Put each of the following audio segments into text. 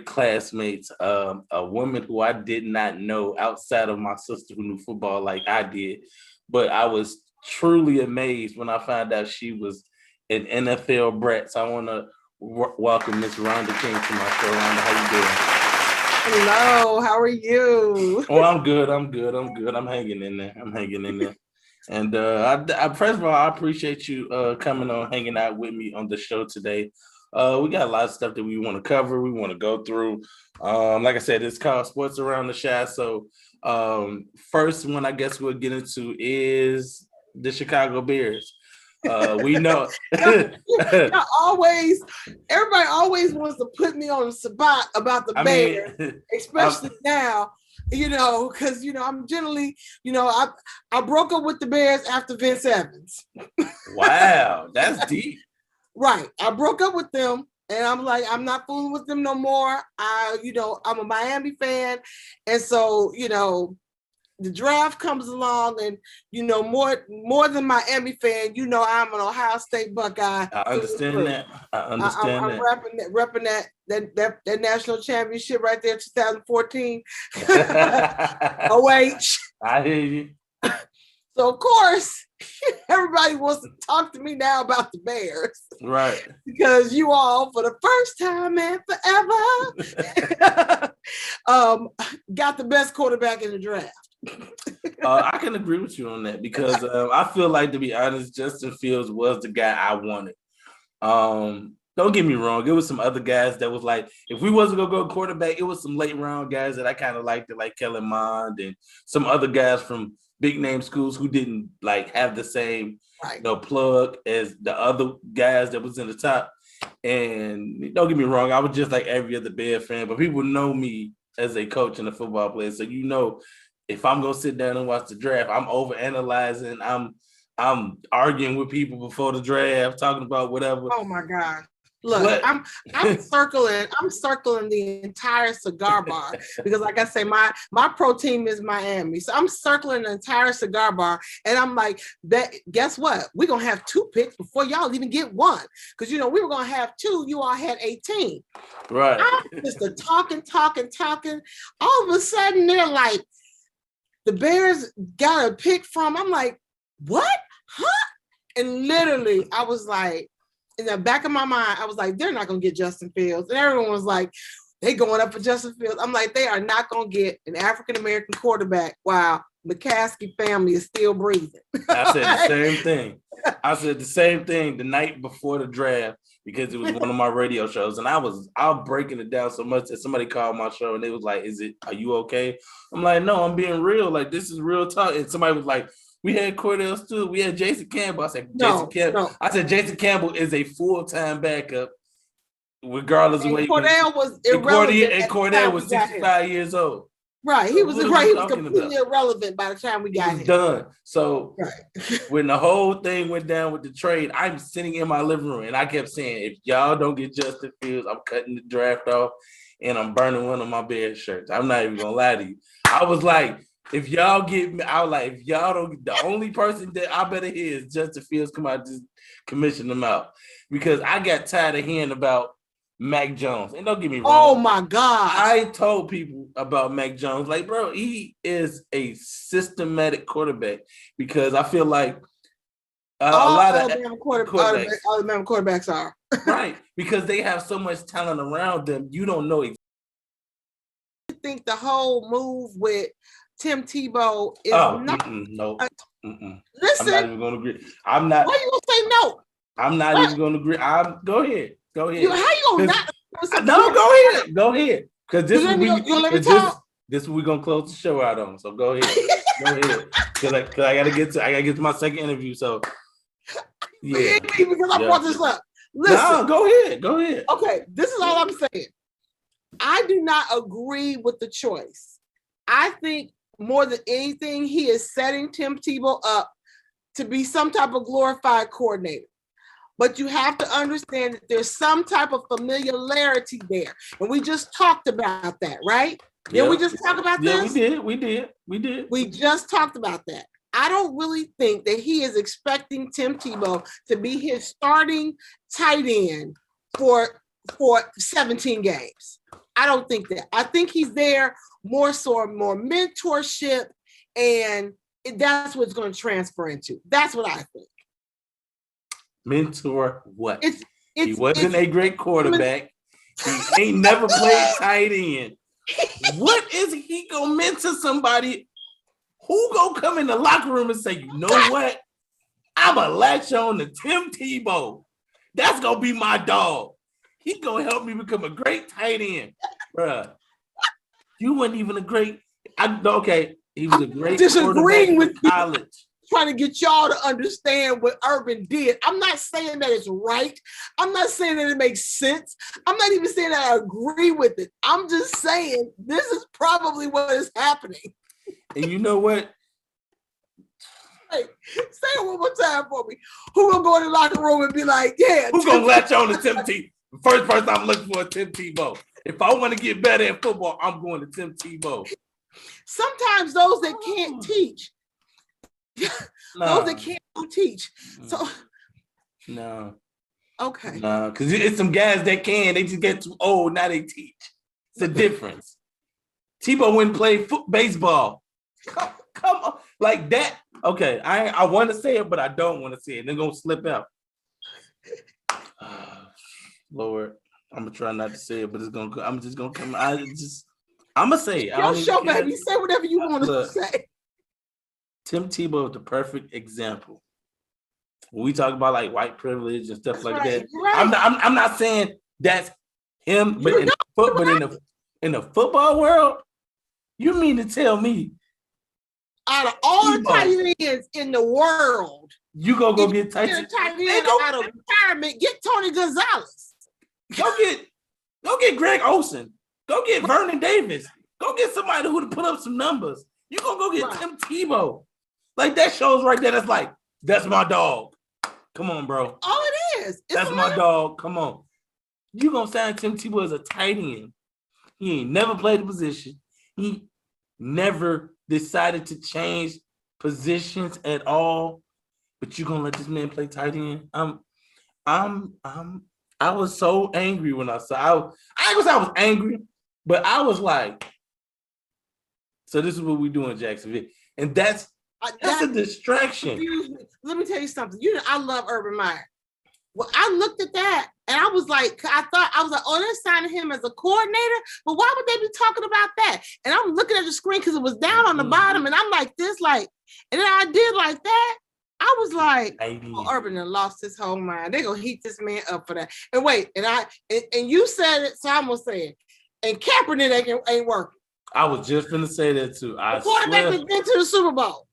great classmates, a woman who I did not know outside of my sister who knew football like I did, but I was truly amazed when I found out she was an NFL brat. So I want to welcome Miss Rhonda King to my show. Rhonda, how you doing? Hello, how are you? Oh, I'm good. I'm hanging in there. And first of all, I appreciate you coming on, hanging out with me on the show today. We got a lot of stuff that we want to cover. We want to go through. Like I said, it's called Sports Around the Shy. So first one I guess we'll get into is the Chicago Bears. We know Everybody always wants to put me on the spot about the Bears, especially now, because I'm generally, I broke up with the Bears after Vince Evans. Wow, that's deep. Right. I broke up with them and I'm like, I'm not fooling with them no more. I'm a Miami fan. And so, the draft comes along and, more than Miami fan, I'm an Ohio State Buckeye. I understand that. I'm repping that national championship right there, 2014. OH. I hear you. So, of course, everybody wants to talk to me now about the Bears. Right. Because you all, for the first time and forever, got the best quarterback in the draft. I can agree with you on that because I feel like, to be honest, Justin Fields was the guy I wanted. Don't get me wrong. It was some other guys that was like, if we wasn't going to go quarterback, it was some late round guys that I kind of liked, like Kellen Mond and some other guys from big name schools who didn't have the same plug as the other guys that was in the top. And don't get me wrong, I was just like every other Bear fan, but people know me as a coach and a football player. So if I'm gonna sit down and watch the draft, I'm over analyzing, I'm arguing with people before the draft, talking about whatever. Oh my God. Look, I'm circling the entire cigar bar because, like I say, my pro team is Miami. So I'm circling the entire cigar bar, and I'm like, guess what? We're gonna have 2 picks before y'all even get 1. Because we were gonna have 2, you all had 18. Right. I'm just talking. All of a sudden, they're like, the Bears got a pick from. I'm like, what? Huh? And literally, I was like, in the back of my mind, I was like, they're not going to get Justin Fields. And everyone was like, they going up for Justin Fields. I'm like, they are not going to get an African-American quarterback while McCaskey family is still breathing. I said the same thing. I said the same thing the night before the draft because it was one of my radio shows. And I was breaking it down so much that somebody called my show and they was like, are you okay? I'm like, no, I'm being real. Like, this is real talk. And somebody was like, we had Cordell Stewart. We had Jason Campbell. I said, Jason Campbell is a full-time backup, regardless of what Cordell was irrelevant. And Cordell was 65 years old. Right. He was completely irrelevant by the time we got him. Done. So when the whole thing went down with the trade, I'm sitting in my living room and I kept saying, if y'all don't get Justin Fields, I'm cutting the draft off and I'm burning one of my Bears shirts. I'm not even gonna lie to you. I was like, if y'all get me, I was like, if y'all don't, the only person that I better hear is Justin Fields come out, just commission them out. Because I got tired of hearing about Mac Jones. And don't get me wrong. Oh my God. I told people about Mac Jones, like, bro, he is a systematic quarterback because I feel like a lot of Alabama quarterbacks are. Right. Because they have so much talent around them. You don't know. I think the whole move with Tim Tebow is no. Listen, I'm not even going to agree. I'm not. Why you going to say no? I'm not even going to agree. Go ahead. How you going to not? No, go ahead. Because this is we're going to close the show out on. So go ahead. Because I got to get to my second interview. So yeah. Because I brought this up. Listen. No, go ahead. Okay, this is all I'm saying. I do not agree with the choice. I think more than anything, he is setting Tim Tebow up to be some type of glorified coordinator. But you have to understand that there's some type of familiarity there. And we just talked about that, right? Did we just talk about this? Yeah, we did. We just talked about that. I don't really think that he is expecting Tim Tebow to be his starting tight end for 17 games. I don't think that. I think he's there more mentorship, and that's what it's going to transfer into. That's what I think. Mentor what? He wasn't a great quarterback. He ain't never played tight end. What is he gonna mentor somebody? Who gonna come in the locker room and say, you know what? I'ma latch on to Tim Tebow. That's gonna be my dog. He gonna help me become a great tight end, bruh. You weren't even a great. Okay, he was a great disagreeing with college. Trying to get y'all to understand what Urban did. I'm not saying that it's right. I'm not saying that it makes sense. I'm not even saying that I agree with it. I'm just saying this is probably what is happening. And you know what? Hey, say it one more time for me. Who gonna go in the locker room and be like, yeah? Who's gonna latch on to Tim Tebow? First person I'm looking for is Tim Tebow. If I want to get better at football, I'm going to Tim Tebow. Sometimes those that can't teach. Those that can't teach. So no. Okay. No, because it's some guys that can. They just get too old. Now they teach. It's a difference. Tebow wouldn't play baseball. Come on. Like that. Okay. I want to say it, but I don't want to say it. They're gonna slip out. Lord, I'm gonna try not to say it, but I'm just gonna come. I'm gonna say it. Your show, baby. Say whatever you want to say. Tim Tebow is the perfect example. When we talk about like white privilege and stuff like that, right. I'm not saying that's him, but in the football world, you mean to tell me out of all the tight ends in the world, you gonna go get tight end out of retirement? Get Tony Gonzalez. Go get Greg Olsen. Go get Vernon Davis. Go get somebody who to put up some numbers. You gonna go get Tim Tebow. Like that shows right there. That's like, that's my dog. Come on, bro. All it is. That's my dog. Come on. You gonna sign Tim Tebow as a tight end. He ain't never played the position. He never decided to change positions at all. But you gonna let this man play tight end? I was so angry when I saw. I was angry, but I was like, so this is what we do in Jacksonville, and that's a distraction. Let me tell you something. I love Urban Meyer. Well, I looked at that and I was like, oh, they're signing him as a coordinator, but why would they be talking about that? And I'm looking at the screen because it was down on the bottom, and I'm like this, and then I did like that. I was like, Urban done lost his whole mind. They're gonna heat this man up for that. And wait, and you said it, so I'm gonna say it. And Kaepernick ain't working. I was just gonna say that too. The quarterback that's been to the Super Bowl,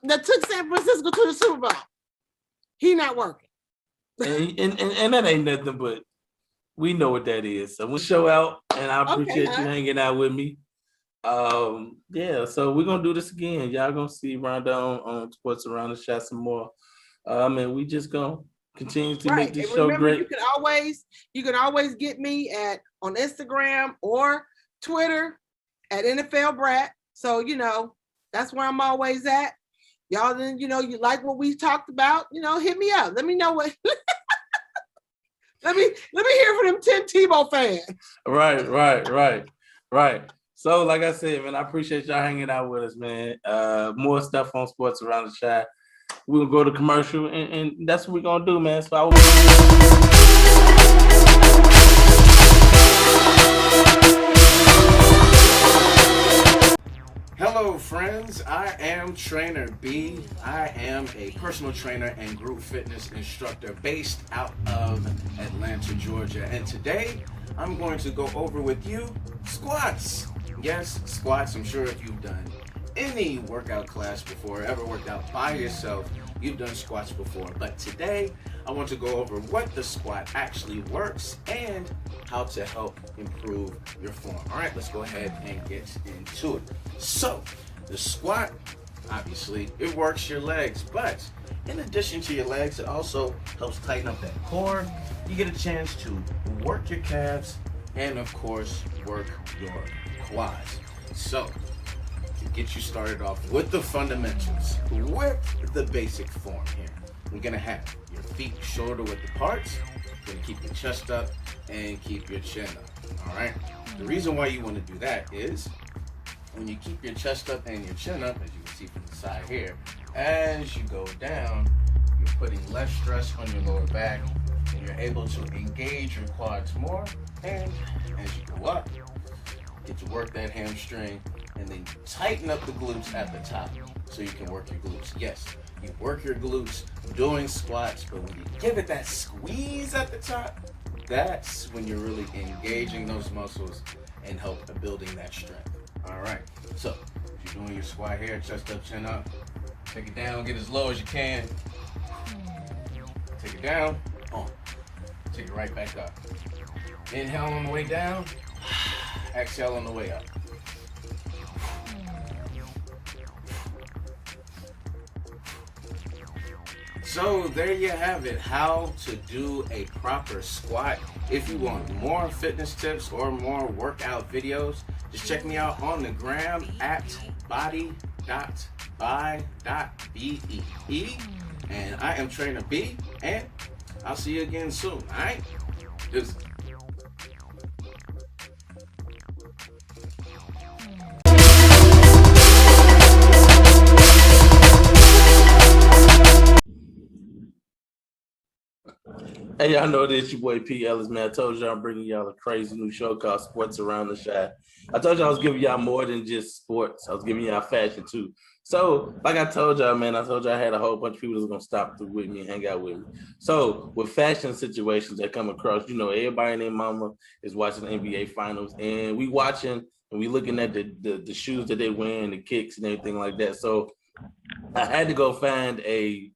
that took San Francisco to the Super Bowl, he not working. And that ain't nothing, but we know what that is. So we'll show out, and I appreciate you hanging out with me. Yeah, so we're gonna do this again. Y'all gonna see Rhonda on Sports Around the Shot some more. And we just gonna continue to make this show great. You can always get me on Instagram or Twitter at NFL Brat. So that's where I'm always at. Y'all then, you like what we talked about, hit me up. Let me know what let me hear from them Tim Tebow fans. Right. So like I said, man, I appreciate y'all hanging out with us, man. More stuff on Sports Around the Shot. We'll go to commercial, and that's what we're gonna do, man. So Hello friends, I am Trainer B. I am a personal trainer and group fitness instructor based out of Atlanta, Georgia. And today, I'm going to go over with you squats. Yes, squats. I'm sure if you've done any workout class before, ever worked out by yourself, you've done squats before. But today, I want to go over what the squat actually works and how to help improve your form. All right, let's go ahead and get into it. So, the squat, obviously, it works your legs, but in addition to your legs, it also helps tighten up that core. You get a chance to work your calves and, of course, work your quads. So, to get you started off with the fundamentals, with the basic form here, we're gonna have your feet shoulder width apart. You're gonna keep your chest up and keep your chin up. All right. The reason why you want to do that is when you keep your chest up and your chin up, as you can see from the side here, as you go down, you're putting less stress on your lower back, and you're able to engage your quads more. And as you go up, get to work that hamstring, and then tighten up the glutes at the top so you can work your glutes. Yes, you work your glutes doing squats, but when you give it that squeeze at the top, that's when you're really engaging those muscles and help building that strength. All right, so if you're doing your squat here, chest up, chin up, take it down, get as low as you can. Take it down, take it right back up. Inhale on the way down, exhale on the way up. So there you have it, how to do a proper squat. If you want more fitness tips or more workout videos, just check me out on the gram at body.by.bee. And I am Trainer B, and I'll see you again soon, all right? Hey, y'all know this, your boy P. Ellis, man. I told y'all I'm bringing y'all a crazy new show called Sports Around the Shot. I told y'all I was giving y'all more than just sports. I was giving y'all fashion too. So, like I told y'all, man, I told y'all I had a whole bunch of people that's going to stop through with me and hang out with me. So, with fashion situations that come across, you know, everybody and their mama is watching the NBA Finals, and we watching and we looking at the shoes that they wear and the kicks and everything like that. So, I had to go find a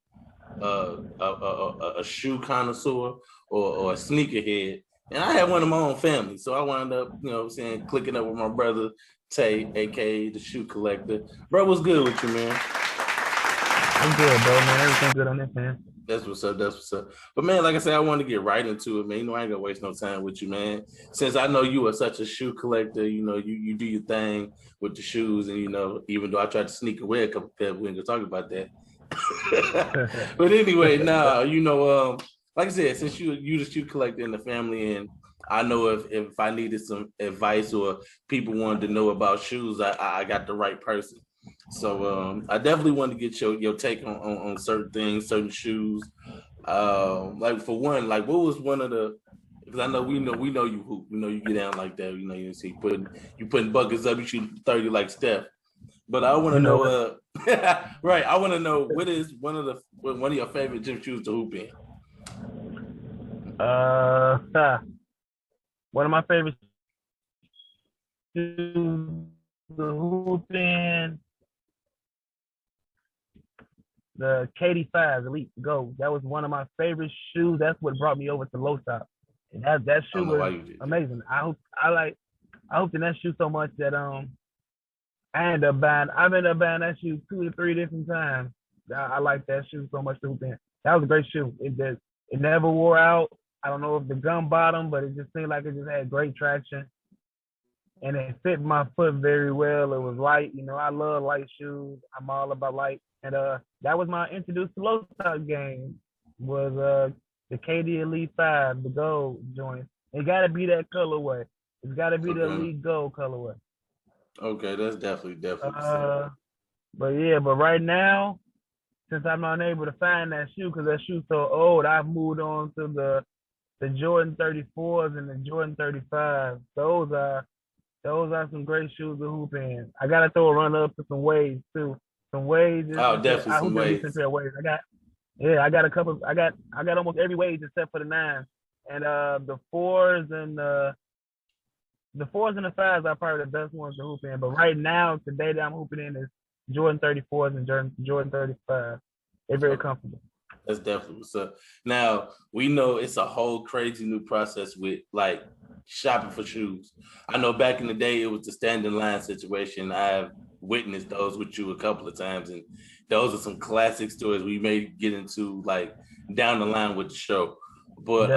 shoe connoisseur or a sneakerhead, and I had one of my own family, so I wound up, you know what I'm saying, clicking up with my brother Tay, aka the Shoe Collector. Bro, what's good with you, man? I'm good, bro, man. Everything good on this, man. That's what's up. That's what's up. But man, like I said, I wanted to get right into it, man. You know, I ain't gonna waste no time with you, man. Since I know you are such a shoe collector, you know, you do your thing with the shoes, and you know, even though I tried to sneak away a couple pairs, we ain't gonna talk about that. But anyway, you know, like I said, since you the shoe collector in the family, and I know if I needed some advice or people wanted to know about shoes, I got the right person. So I definitely wanted to get your take on certain things, certain shoes. Like for one, like what was one of the, because I know we know you hoop, we know you get down like that, you know, you see you putting buckets up, you shoot 30 like Steph. But I want to know, right? I want to know what is one of your favorite gym shoes to hoop in. One of my favorite shoes to hoop in, the KD5 Elite Go. That was one of my favorite shoes. That's what brought me over to low top, and that shoe was amazing. I hooped in that shoe so much that I've ended up buying that shoe 2 to 3 different times. I like that shoe so much to hoop in. That was a great shoe. It never wore out. I don't know if the gum bottom, but it just seemed like it just had great traction. And it fit my foot very well. It was light. You know, I love light shoes. I'm all about light. And that was my introduced to low top game, was the KD Elite 5, the gold joint. It gotta be that colorway. It's gotta be the Elite Gold colorway. Okay, that's definitely. But right now, since I'm not able to find that shoe because that shoe's so old, I've moved on to the Jordan 34s and the Jordan 35s. Those are some great shoes to hoop in. I gotta throw a run up to some Waves too. Some Waves. Definitely some Waves. I got a couple. I got almost every Wave except for the 9s and the 4s and the 4s and the 5s are probably the best ones to hoop in. But right now, today that I'm hooping in is Jordan 34s and Jordan 35s. They're very comfortable. That's definitely what's up. Now, we know it's a whole crazy new process with like shopping for shoes. I know back in the day, it was the stand in line situation. I've witnessed those with you a couple of times, and those are some classic stories we may get into like down the line with the show. But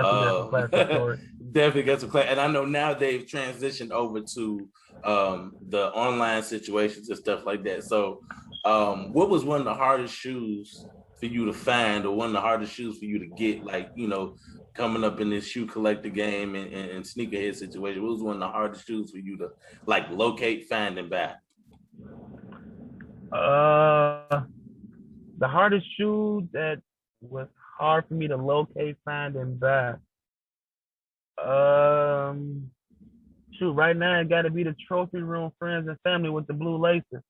definitely got some class. And I know now they've transitioned over to the online situations and stuff like that. So what was one of the hardest shoes for you to find, or one of the hardest shoes for you to get, like, you know, coming up in this shoe collector game and sneakerhead situation? What was one of the hardest shoes for you to like locate, find, and buy? The hardest shoe that was hard for me to locate, find, and buy. Shoot, right now it got to be the Trophy Room Friends and Family with the blue laces.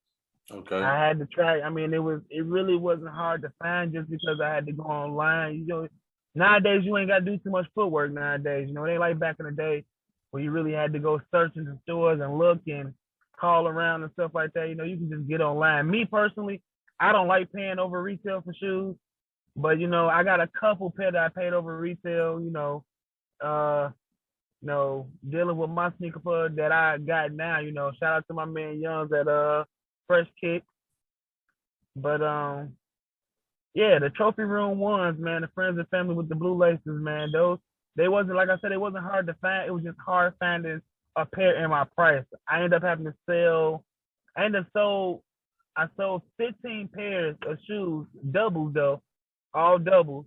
Okay. I had to try. I mean, it really wasn't hard to find just because I had to go online. You know, nowadays you ain't got to do too much footwork nowadays. You know, it ain't like back in the day where you really had to go search in the stores and look and call around and stuff like that. You know, you can just get online. Me personally, I don't like paying over retail for shoes, but you know, I got a couple pair that I paid over retail. Dealing with my sneaker plug that I got now. You know, shout out to my man Youngs at Fresh Kick. But yeah, the Trophy Room ones, man, the Friends and Family with the blue laces, man. They wasn't, like I said, it wasn't hard to find. It was just hard finding a pair in my price. I ended up having to sell. I sold 15 pairs of shoes, doubles though, all double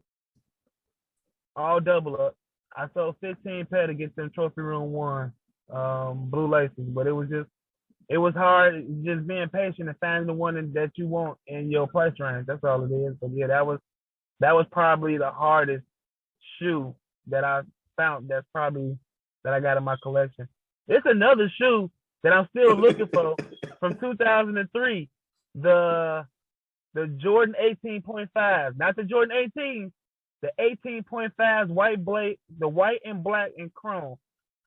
up. I sold 15 pair to get them Trophy Room one blue laces, but it was hard just being patient and finding the one that you want in your price range. That's all it is. But yeah, that was probably the hardest shoe that I found. That I got in my collection. It's another shoe that I'm still looking for from 2003. The Jordan 18.5, not the Jordan 18, the 18.5 the white and black and chrome.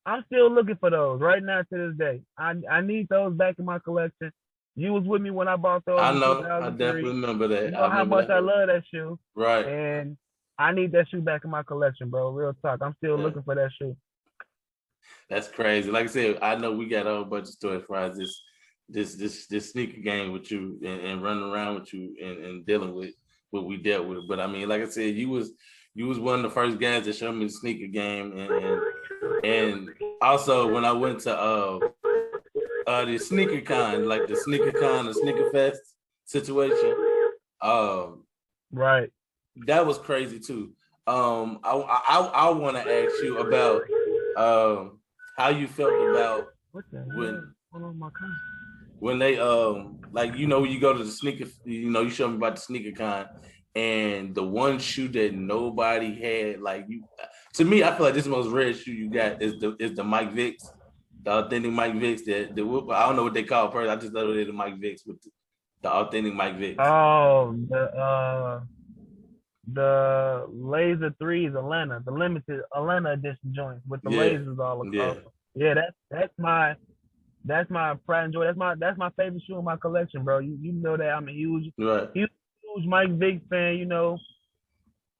I'm still looking for those right now to this day. I need those back in my collection. You was with me when I bought those. I know. I definitely remember that. You know how much I love that shoe. Right. And I need that shoe back in my collection, bro. Real talk. I'm still looking for that shoe. That's crazy. Like I said, I know we got a whole bunch of stories for us this sneaker game with you and running around with you and dealing with what we dealt with. But I mean, like I said, you was one of the first guys that showed me the sneaker game and also when I went to the sneaker con, like the sneaker fest situation. Right. That was crazy too. I want to ask you about how you felt about when they like, you know, when you go to the sneaker, you know, you showed me about the sneaker con and the one shoe that nobody had, like you, to me, I feel like this is the most rare shoe you got is the Mike Vicks, the authentic Mike Vicks. I don't know what they call it first. I just know they're the Mike Vicks with the authentic Mike Vicks. Oh, the Laser 3s Atlanta, the limited Atlanta edition joints with the lasers all across. Yeah, that's my pride and joy. That's my favorite shoe in my collection, bro. You know that I'm a huge Mike Vick fan. You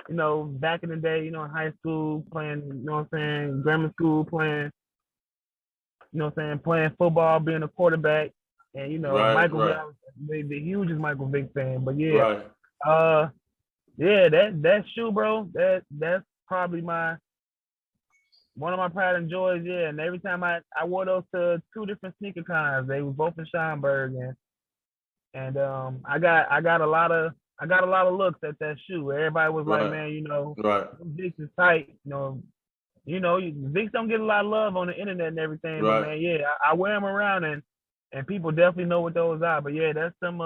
know, back in the day, you know, in high school playing, you know what I'm saying, grammar school playing, you know what I'm saying, playing football, being a quarterback, and you know, Michael Vick, the hugest Michael Vick fan. But yeah, that shoe, bro, that's probably one of my pride and joys, yeah. And every time I wore those to two different sneaker cons. They was both in Schaumburg, and I got a lot of looks at that shoe. Everybody was like, man, you know, Vicks is tight. You know, Vicks don't get a lot of love on the internet and everything. But man, yeah, I wear them around and people definitely know what those are. But yeah, that's some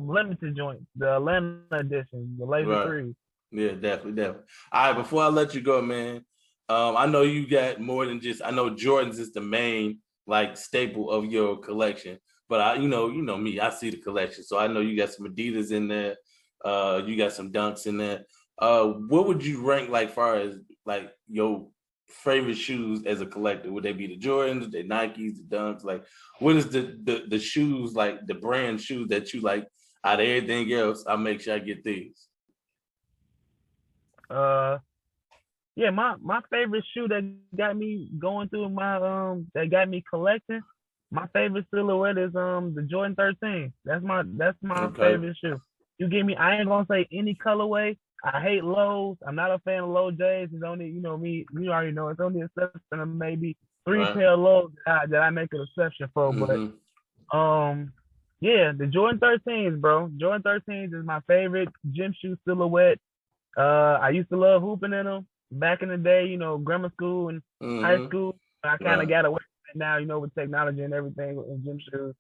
limited joints, the Atlanta edition, the Laser 3s. Yeah, definitely. All right, before I let you go, man, I know you got more than just. I know Jordans is the main like staple of your collection, but you know me, I see the collection, so I know you got some Adidas in there. You got some Dunks in there. What would you rank like far as like your favorite shoes as a collector? Would they be the Jordans, the Nikes, the Dunks? Like, what is the shoes, like the brand shoes that you like out of everything else? I'll make sure I get these. Yeah, my favorite shoe that got me going through that got me collecting, my favorite silhouette is the Jordan 13. That's my favorite shoe. You give me, I ain't gonna say any colorway. I hate lows. I'm not a fan of low J's. It's only, you know me, you already know, it's only a exception of maybe 3 pair of lows that I make an exception for. But yeah, the Jordan 13s, bro. Jordan 13s is my favorite gym shoe silhouette. I used to love hooping in them back in the day, grammar school and high school. I kind of got away from it now, with technology and everything with gym shoes.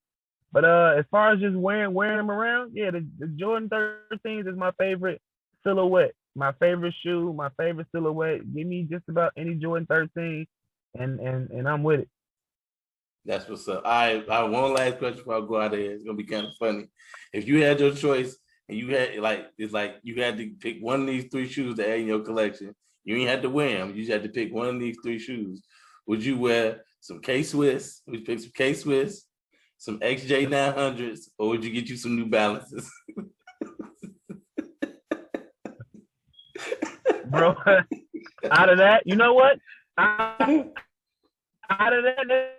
But as far as just wearing them around, yeah, the Jordan 13s is my favorite silhouette. My favorite shoe, my favorite silhouette. Give me just about any Jordan 13 and I'm with it. That's what's up. I one last question before I go out there. It's gonna be kind of funny. If you had your choice and you had you had to pick one of these three shoes to add in your collection, you ain't had to wear them. You just had to pick one of these three shoes. Would you wear some K-Swiss? Would you pick some K-Swiss, some XJ900s, or would you get you some New Balances? Bro, out of that, you know what? Out of that,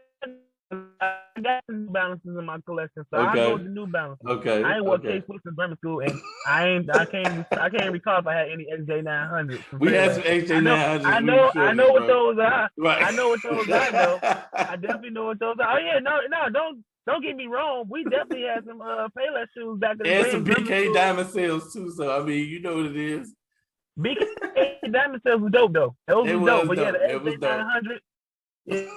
I got the New Balances in my collection, so I go with the New Balances. Okay. I ain't wore K-Swiss in grammar school, and I can't recall if I had any XJ900s. We had some XJ900s. I know what those are. Right. I know what those are, though. I definitely know what those are. Oh yeah, no, don't get me wrong. We definitely had some Payless shoes back in the day. And some BK Diamond sales too. So I mean, you know what it is. BK Diamond sales was dope though. Those was dope. But yeah, the XJ900. Yeah,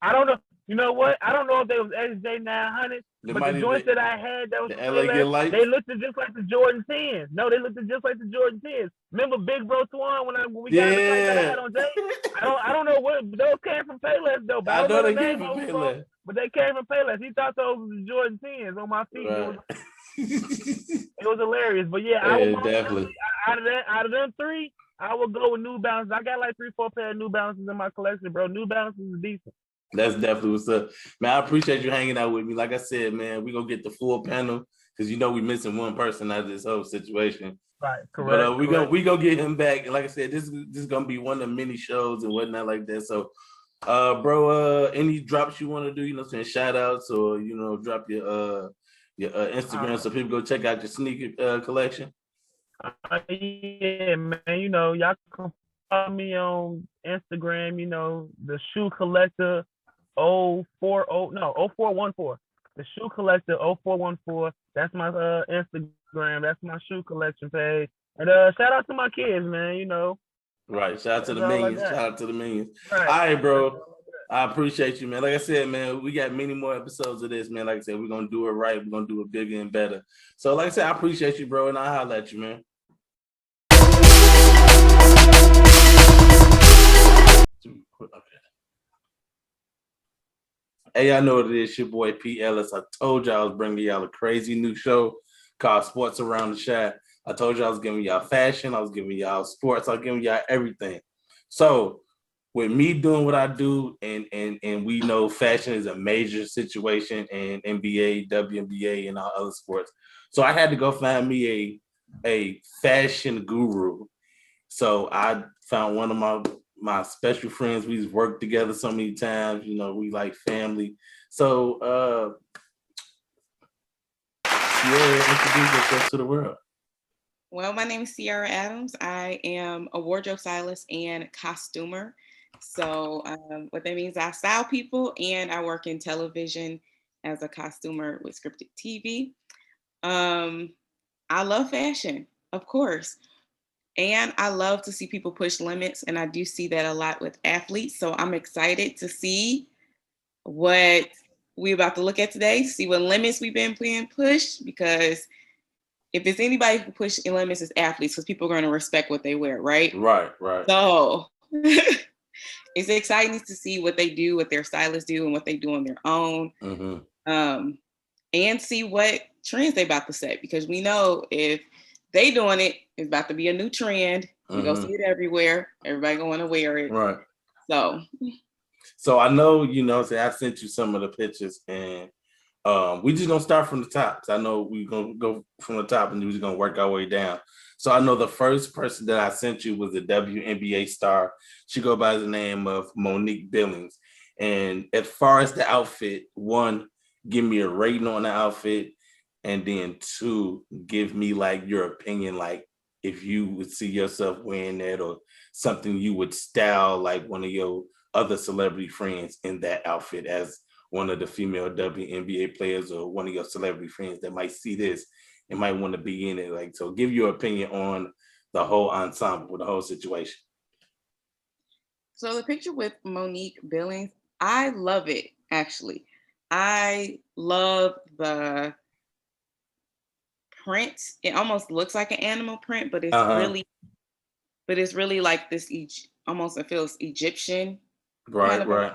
I don't know. You know what? I don't know if they was XJ900, but the joints that I had that was they looked just like the Jordan 10s. No, they looked just like the Jordan 10s. Remember Big Bro Swan when we got the fight that I had on Jay? I don't know what those came from Payless though. But I know they came from Payless. But they came from Payless. He thought those was the Jordan 10s on my feet. Right. It was hilarious. But yeah, I was definitely out of them three, I will go with New Balance. I got like 3-4 pair of New Balances in my collection, bro. New Balances is decent. That's definitely what's up. Man, I appreciate you hanging out with me. Like I said, man, we're going to get the full panel because we're missing one person out of this whole situation. Right, correct. But we gonna get him back. And like I said, this is going to be one of the many shows and whatnot like that. So, bro, any drops you want to do, saying shout outs or, drop your Instagram so people go check out your sneaker collection? Yeah, man, y'all can follow me on Instagram, the Shoe Collector 0414. The Shoe Collector 0414. That's my Instagram. That's my shoe collection page. And shout out to my kids, man, Right. Shout out to the millions. Shout out to the millions. Right. All right, bro. I appreciate you, man. Like I said, man, we got many more episodes of this, man. Like I said, we're going to do it right. We're going to do it bigger and better. So, like I said, I appreciate you, bro, and I'll holler at you, man. Hey, I know what it is. Your boy, P. Ellis. I told y'all I was bringing y'all a crazy new show called Sports Around the Shot. I told y'all I was giving y'all fashion. I was giving y'all sports. I was giving y'all everything. So, with me doing what I do, and we know fashion is a major situation in NBA, WNBA, and all other sports. So I had to go find me a fashion guru. So I found one of my special friends. We've worked together so many times. We like family. So Sierra, introduce yourself to the world. Well, my name is Sierra Adams. I am a wardrobe stylist and costumer. So what that means, I style people and I work in television as a costumer with scripted TV. I love fashion, of course. And I love to see people push limits. And I do see that a lot with athletes. So I'm excited to see what we're about to look at today, see what limits we've been being pushed. Because if it's anybody who push limits, it's athletes, because people are going to respect what they wear, right? Right. So it's exciting to see what they do, what their stylists do, and what they do on their own. Mm-hmm. And see what trends they about to set, because we know if they doing it, it's about to be a new trend. You go see it everywhere. Everybody going to wear it. Right. So I know, I sent you some of the pictures, and we just gonna start from the top. So I know we're gonna go from the top and we're just gonna work our way down. So I know the first person that I sent you was a WNBA star. She go by the name of Monique Billings. And as far as the outfit, one, give me a rating on the outfit. And then two, give me like your opinion, like if you would see yourself wearing that or something you would style like one of your other celebrity friends in that outfit as one of the female WNBA players or one of your celebrity friends that might see this and might want to be in it. Like, so give your opinion on the whole ensemble, the whole situation. So the picture with Monique Billings, I love it, actually. I love the print. It almost looks like an animal print, but it's really like this almost, it feels Egyptian. Right.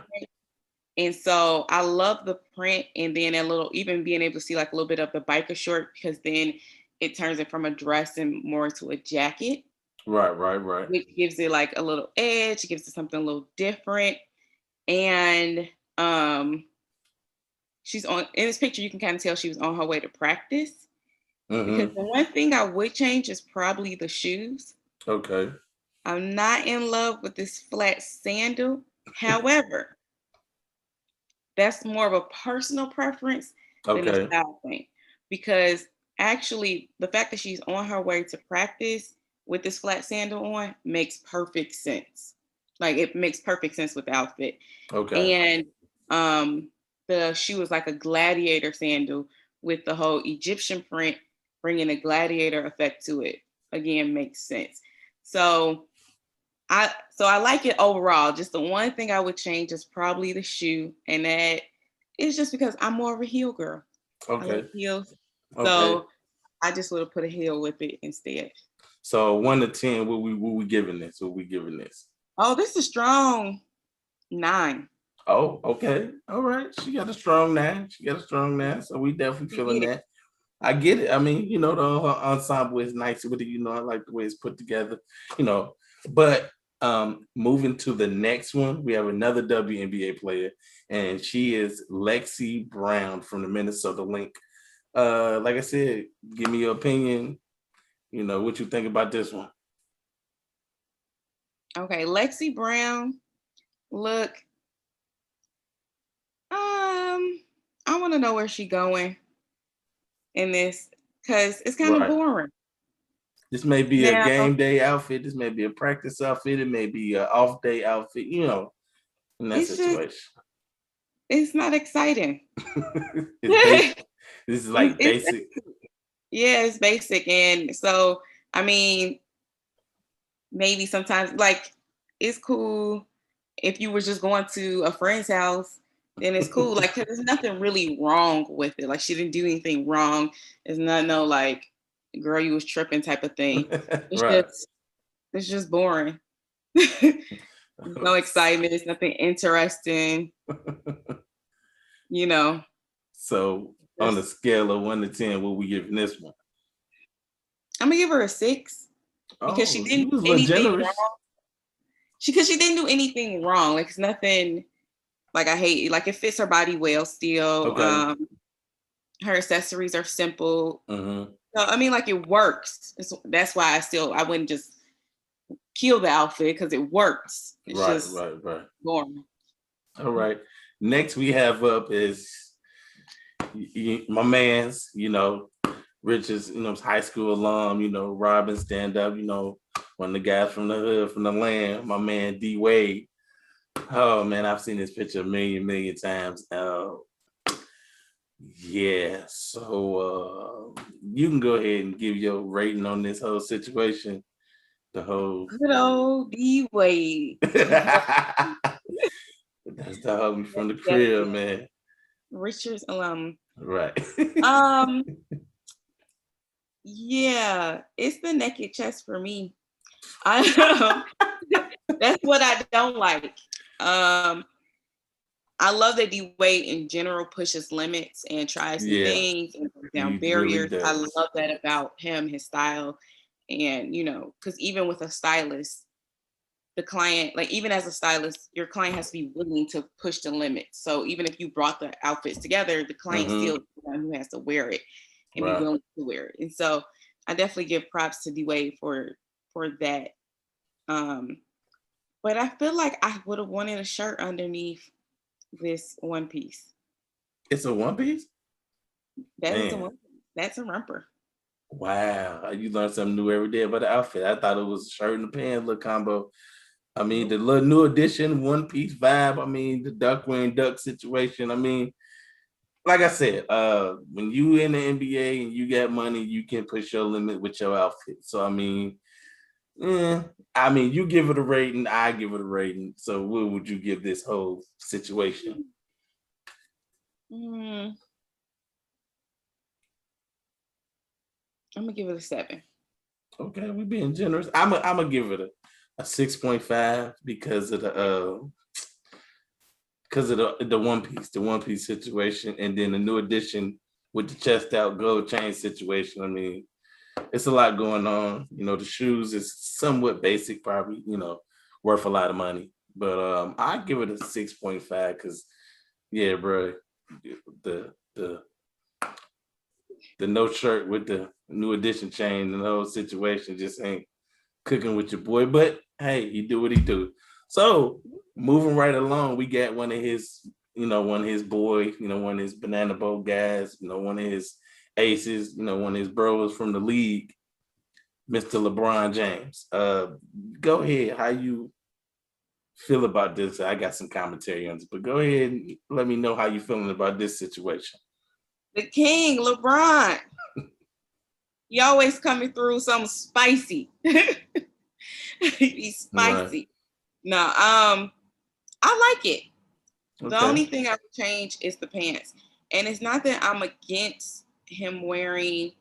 And so I love the print, and then even being able to see like a little bit of the biker short, because then it turns it from a dress and more to a jacket. Right. Which gives it like a little edge, gives it something a little different. And she's in this picture, you can kind of tell she was on her way to practice. Because the one thing I would change is probably the shoes. Okay. I'm not in love with this flat sandal. However, that's more of a personal preference than a style thing. Because actually, the fact that she's on her way to practice with this flat sandal on makes perfect sense. Like, it makes perfect sense with the outfit. Okay. And the shoe is like a gladiator sandal with the whole Egyptian print, bringing a gladiator effect to it. Again, makes sense. So I like it overall. Just the one thing I would change is probably the shoe, and that is just because I'm more of a heel girl. Okay. I like heels. So I just would have put a heel with it instead. So 1 to 10, what we giving this? What we giving this? Oh, this is strong 9. Oh, okay. All right. She got a strong 9. So we definitely feeling that. I get it. I mean, the ensemble is nice with it. I like the way it's put together, but moving to the next one, we have another WNBA player, and she is Lexi Brown from the Minnesota Lynx. Like I said, give me your opinion. What you think about this one? Okay, Lexi Brown. Look, I want to know where she's going in this, because it's kind of boring. This may be a game day outfit. This may be a practice outfit. It may be an off day outfit, in that situation. It's not exciting. This is like basic. Yeah, it's basic. And so, I mean, maybe sometimes, like, it's cool if you were just going to a friend's house, then it's cool. Like, 'cause there's nothing really wrong with it. Like, she didn't do anything wrong. It's not no like, girl, you was tripping type of thing. It's just boring. No excitement. It's nothing interesting. So on a scale of 1 to 10, what we giving this one? I'm gonna give her a 6 because she didn't do anything wrong. Because she didn't do anything wrong. Like, it's nothing. Like, I hate, like, it fits her body well still. Her accessories are simple. So, I mean, like, it works. That's why I wouldn't just kill the outfit, because it works. It's just boring. All right. Next we have up is my man's, Rich's, high school alum, Robin stand up, one of the guys from the hood, from the land, my man D Wade. Oh man, I've seen this picture a million times. Yeah, so you can go ahead and give your rating on this whole situation. The whole good old D Wade. That's the homie from the crib, man. Richard's alum. Right. Yeah, it's the naked chest for me. That's what I don't like. I love that D Wade in general pushes limits and tries new things and breaks down barriers. Really, I love that about him, his style. And, because even with a stylist, the client, like, even as a stylist, your client has to be willing to push the limits. So even if you brought the outfits together, the client still the one who has to wear it and be willing to wear it. And so I definitely give props to D Wade for that. But I feel like I would have wanted a shirt underneath this one piece. It's a one piece? That is a one piece. That's a romper. Wow, you learn something new every day about the outfit. I thought it was a shirt and a pants little combo. I mean, the little new edition, one piece vibe. I mean, the duck wearing duck situation. I mean, like I said, when you in the NBA and you got money, you can push your limit with your outfit. So I mean, you give it a rating, I give it a rating. So what would you give this whole situation? I'm gonna give it a 7. Okay, we being generous. I'm gonna give it a 6.5 because of the One Piece situation, and then the new edition with the chest out gold chain situation. I mean, it's a lot going on. You know, the shoes is somewhat basic, probably, worth a lot of money. But I give it a 6.5 because, yeah, bro, the no shirt with the new edition chain and the whole situation just ain't cooking with your boy. But hey, he do what he do. So moving right along, we got one of his boy, one of his banana boat guys, one of his aces, one of his bros from the league, Mr. LeBron James. Go ahead. How you feel about this? I got some commentary on this, but go ahead and let me know how you feeling about this situation. The king, LeBron. You always coming through something spicy. He's spicy. Right. No, I like it. Okay. The only thing I would change is the pants. And it's not that I'm against him wearing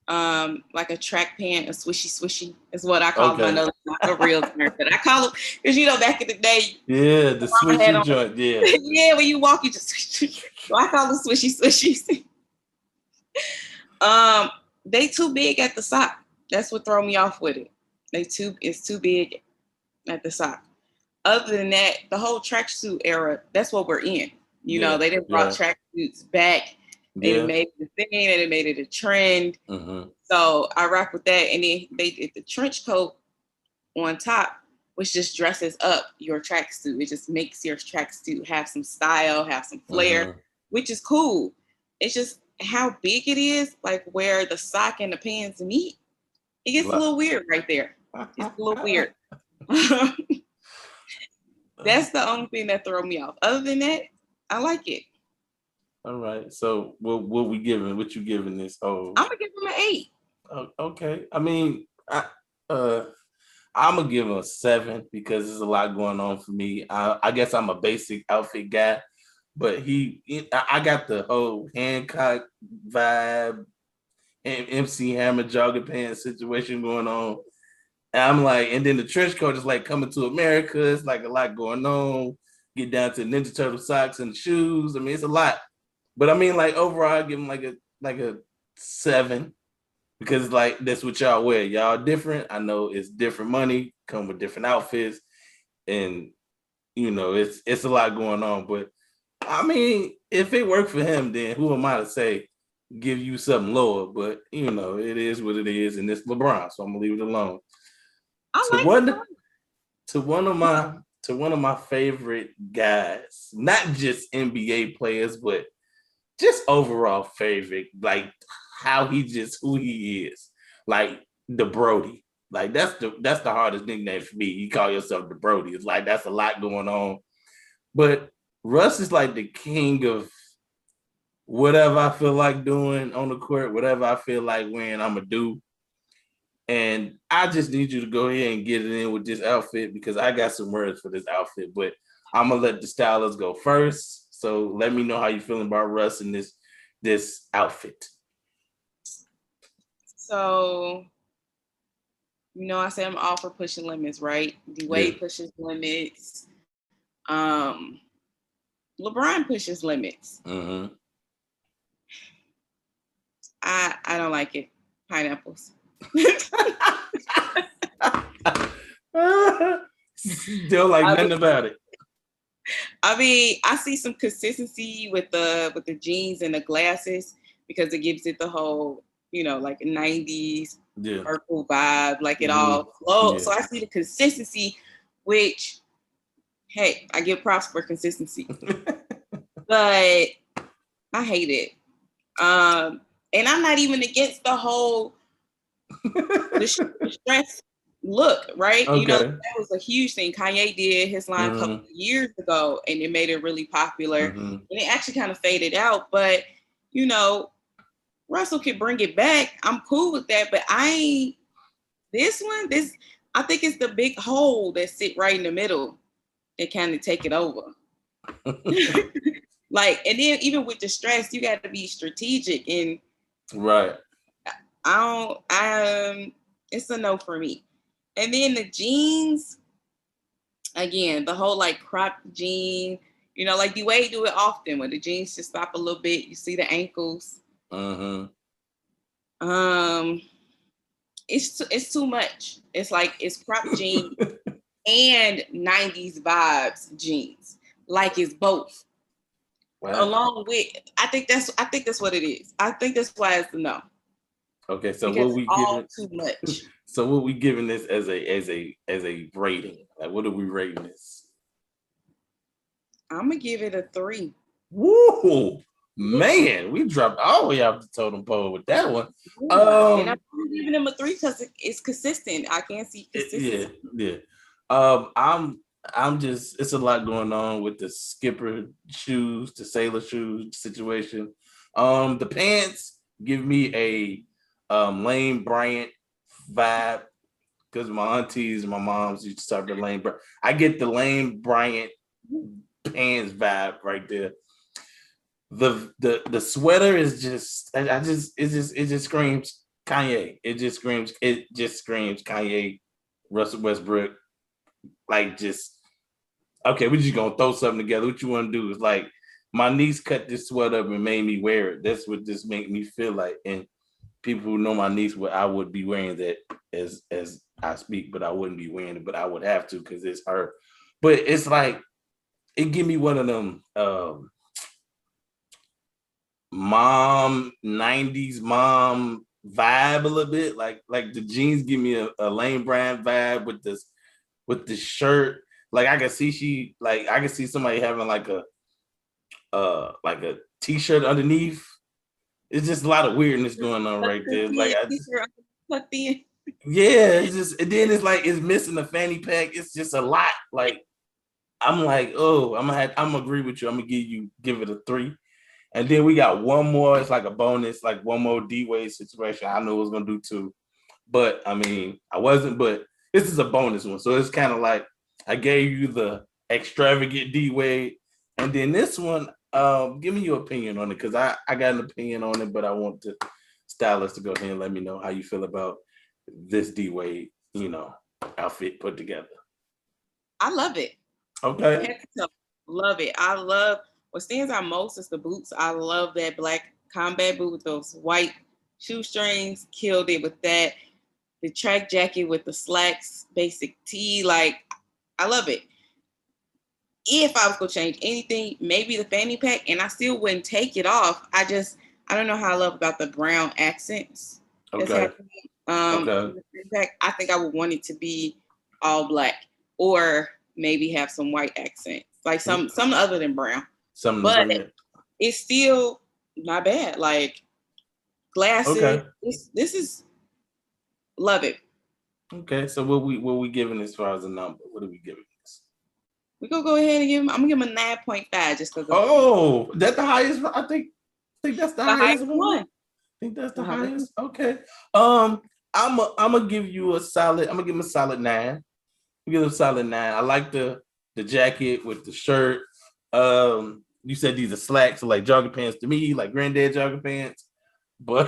like a track pant, a swishy is what I call them. I know it's not a real term, but I call them because back in the day. Yeah, the swishy joint. Yeah. Yeah, when you walk, you just so I call them swishies. They too big at the sock. That's what throw me off with it. It's too big at the sock. Other than that, the whole tracksuit era, that's what we're in. You know, they didn't brought tracksuits back. They made it a thing and they made it a trend. Mm-hmm. So I rock with that. And then they did the trench coat on top, which just dresses up your tracksuit. It just makes your tracksuit have some style, have some flair, which is cool. It's just how big it is, like where the sock and the pants meet. It gets a little weird right there. It's a little weird. That's the only thing that throw me off. Other than that, I like it. All right. So what we giving? What you giving this? Oh, I'm gonna give him an 8. Oh, okay. I mean, I'm gonna give him a 7 because there's a lot going on for me. I guess I'm a basic outfit guy, but I got the whole Hancock vibe and MC Hammer jogging pants situation going on. And I'm like, and then the trench coat is like coming to America. It's like a lot going on. Get down to Ninja Turtle socks and shoes. I mean, it's a lot. But I mean, like overall, I give them like a 7 because like that's what y'all wear. Y'all different. I know it's different money, come with different outfits, and it's a lot going on. But I mean, if it worked for him, then who am I to say give you something lower? But it is what it is, and it's LeBron, so I'm gonna leave it alone. To one of my favorite guys, not just NBA players, but just overall favorite, like who he is, like the Brody. Like that's the hardest nickname for me. You call yourself the Brody. It's like that's a lot going on. But Russ is like the king of whatever I feel like doing on the court, whatever I feel like wearing, I'm gonna do. And I just need you to go ahead and get it in with this outfit because I got some words for this outfit, but I'm gonna let the stylist go first. So let me know how you feeling about Russ and this outfit. So, I say I'm all for pushing limits, right? D-Wade pushes limits. LeBron pushes limits. Mm-hmm. I don't like it. Pineapples. Still like nothing about it. I mean, I see some consistency with the jeans and the glasses because it gives it the whole, like a 90s purple vibe, like it all flows. So I see the consistency, which, hey, I give props for consistency. But I hate it. And I'm not even against the whole the stress look, right? Okay. You know, that was a huge thing. Kanye did his line a couple of years ago, and it made it really popular. And it actually kind of faded out, but you know, Russell could bring it back. I'm cool with that, but I think it's the big hole that sit right in the middle that kind of take it over. Like, and then even with the stress, you got to be strategic, and right. It's a no for me. And then the jeans, again, the whole like cropped jean, you know, like D-Wade do it often when the jeans just stop a little bit, you see the ankles. It's too much. It's like it's cropped jeans and 90s vibes jeans. Like it's both. Wow. Along with, I think that's what it is. I think that's why it's a no. Okay, so because what we all too much. So what we giving this as a rating? Like, what are we rating this? I'm gonna give it a 3. Woo, man, we dropped all the way off the totem pole with that one. And I'm giving him a 3 because it's consistent. I can't see consistency. Yeah. I'm just, it's a lot going on with the skipper shoes, the sailor shoes situation. The pants give me a Lane Bryant vibe because my aunties and my moms used to start the Lane Bryant. I get the Lane Bryant pants vibe right there. The sweater is just, it just screams Kanye. It just screams Kanye, Russell Westbrook. Like, just, okay, we're just gonna throw something together. What you want to do is, like, my niece cut this sweater up and made me wear it. That's what this made me feel like. And people who know my niece, I would be wearing that as I speak, but I wouldn't be wearing it, but I would have to because it's her. But it's like, it give me one of them 90s mom vibe a little bit. Like the jeans give me a Lane Bryant vibe with the shirt. Like, I can see somebody having like a t-shirt underneath. It's just a lot of weirdness going on right there. Like, it's just, and then it's like, it's missing the fanny pack. It's just a lot. Like, I'm like, oh, I'm gonna agree with you. I'm gonna give it a 3. And then we got one more. It's like a bonus, like one more D-Wade situation. I knew I was gonna do 2, but I mean, I wasn't. But this is a bonus one, so it's kind of like I gave you the extravagant D-Wade, and then this one, give me your opinion on it, because I got an opinion on it, but I want the stylist to go ahead and let me know how you feel about this D-Wade, outfit put together. I love it. Okay. Love it. I love what stands out most is the boots. I love that black combat boot with those white shoestrings. Killed it with that. The track jacket with the slacks, basic tee. Like, I love it. If I was gonna change anything, maybe the fanny pack, and I still wouldn't take it off. I don't know how I love about the brown accents. Okay. I think I would want it to be all black, or maybe have some white accents, like some other than brown. But it's still not bad. Like, glasses. Okay. This is, love it. Okay, so what we giving as far as a number? What are we giving this? We're gonna go ahead and give him. I'm gonna give him a 9.5 just because. Oh, that's the highest. I think that's the highest one. I think that's the highest. Okay. I'm gonna give you a solid. I'm gonna give him a solid 9. Give him a solid 9. I like the jacket with the shirt. You said these are slacks, so like jogging pants to me, like granddad jogging pants. But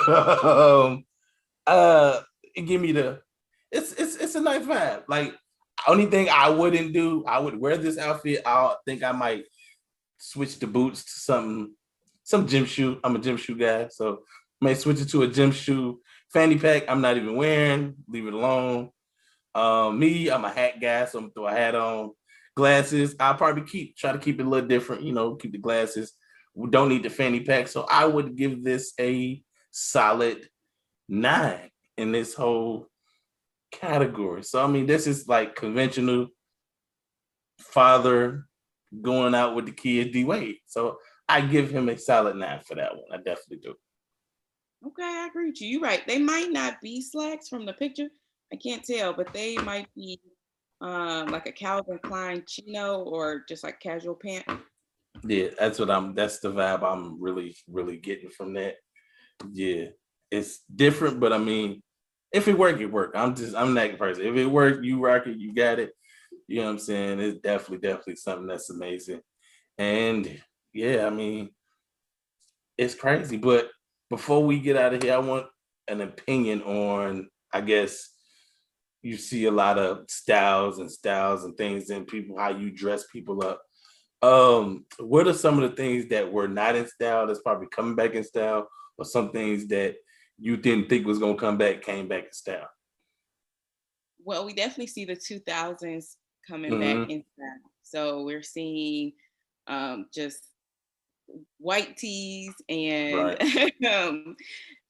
it give me it's a nice vibe. Like, only thing I wouldn't do, I would wear this outfit. I think I might switch the boots to some gym shoe. I'm a gym shoe guy, so I may switch it to a gym shoe. Fanny pack, I'm not even wearing. Leave it alone. Me, I'm a hat guy, so I'm gonna throw a hat on. Glasses, I'll probably try to keep it a little different, keep the glasses. We don't need the fanny pack. So I would give this a solid 9 in this whole category. So, I mean, this is like conventional father going out with the kid, D-Wade. So I give him a solid 9 for that one. I definitely do. Okay, I agree with you. You're right. They might not be slacks from the picture. I can't tell, but they might be like a Calvin Klein chino or just like casual pant. Yeah, that's the vibe I'm really, really getting from that. Yeah, it's different, but I mean, if it work, it work. I'm that person. If it work, you rock it, you got it. You know what I'm saying? It's definitely something that's amazing. And yeah, I mean, it's crazy. But before we get out of here, I want an opinion on, I guess, you see a lot of styles and things and people, how you dress people up. What are some of the things that were not in style that's probably coming back in style, or some things that you didn't think was gonna come back, came back in style? Well, we definitely see the 2000s coming back in style. So we're seeing just white tees and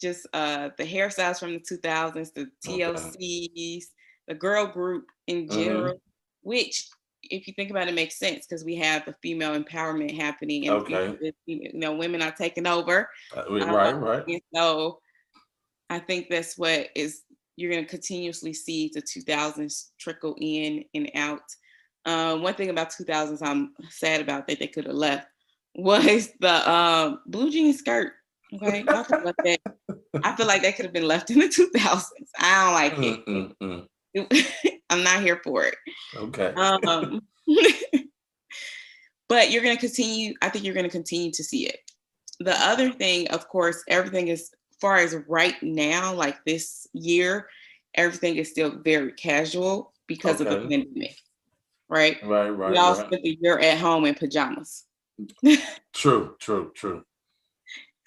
just the hairstyles from the 2000s, the TLCs, the girl group in general, which, if you think about it, makes sense because we have the female empowerment happening, and women are taking over. Right. And so I think that's what you're going to continuously see the 2000s trickle in and out. One thing about 2000s I'm sad about that they could have left was the blue jean skirt. Okay, I feel like that could have been left in the 2000s. I don't like it. I'm not here for it. Okay. But you're going to continue. I think you're going to continue to see it. The other thing, of course, everything is, as far as right now, like this year, everything is still very casual because of the pandemic, right? Right. We all spent the year at home in pajamas. True.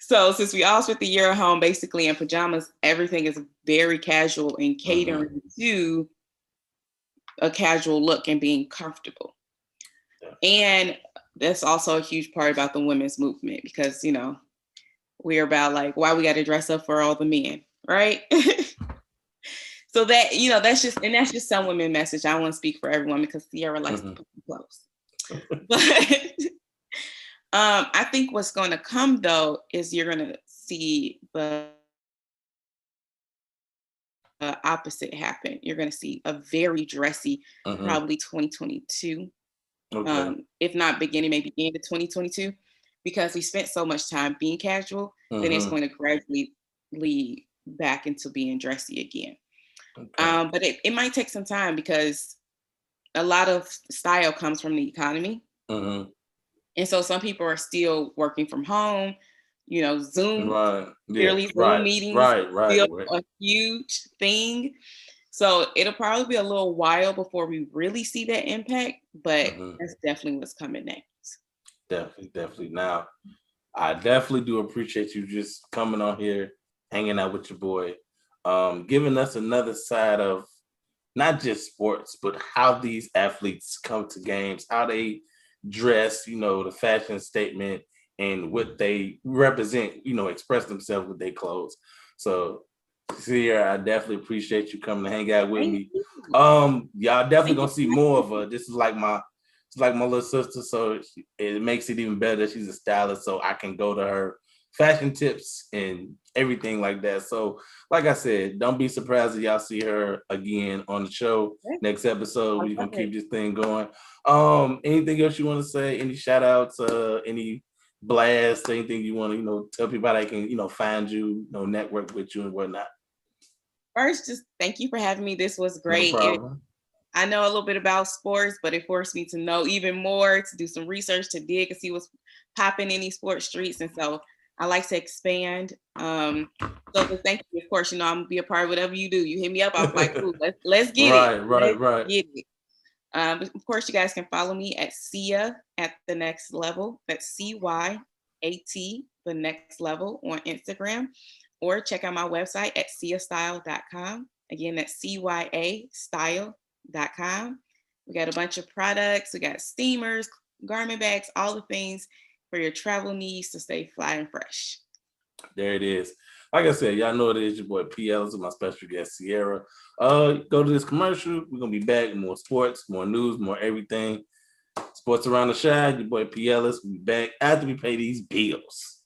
So since we all spent the year at home basically in pajamas, everything is very casual and catering to a casual look and being comfortable. And that's also a huge part about the women's movement because, we're about like, why we got to dress up for all the men, right? So that, that's just some women message. I want to speak for everyone because Sierra likes to put them close. But I think what's going to come though is you're going to see the opposite happen. You're going to see a very dressy, probably 2022, if not beginning, maybe end of 2022, because we spent so much time being casual, then it's going to gradually lead back into being dressy again. But it might take some time because a lot of style comes from the economy. And so some people are still working from home, Zoom, Zoom meetings, still a huge thing. So it'll probably be a little while before we really see that impact, but that's definitely what's coming next. Definitely. Now, I definitely do appreciate you just coming on here, hanging out with your boy, giving us another side of not just sports, but how these athletes come to games, how they dress, the fashion statement and what they represent, express themselves with their clothes. So Sierra, I definitely appreciate you coming to hang out with me. Y'all definitely gonna see more of her. This is like my little sister, so it makes it even better that she's a stylist, so I can go to her fashion tips and everything like that. So, like I said, don't be surprised if y'all see her again on the show. Next episode, we're gonna keep this thing going. Anything else you want to say? Any shout outs, any blasts, anything you want to, tell people how they can, find you, network with you and whatnot? First, just thank you for having me. This was great. No, I know a little bit about sports, but it forced me to know even more, to do some research, to dig and see what's popping in these sports streets. And so I like to expand. So thank you. Of course, I'm gonna be a part of whatever you do. You hit me up, I'm like, ooh, let's get it. Right. Get it. Of course, you guys can follow me at Sia at the Next Level. That's CYAT, the Next Level, on Instagram, or check out my website at siastyle.com. Again, that's CYAstyle.com. We got a bunch of products. We got steamers, garment bags, all the things for your travel needs to stay fly and fresh. There it is. Like I said, y'all know it is your boy P. Ellis and my special guest Sierra. Go to this commercial. We're gonna be back. More sports, more news, more everything. Sports Around the Shine. Your boy P. Ellis. We'll be back after we pay these bills.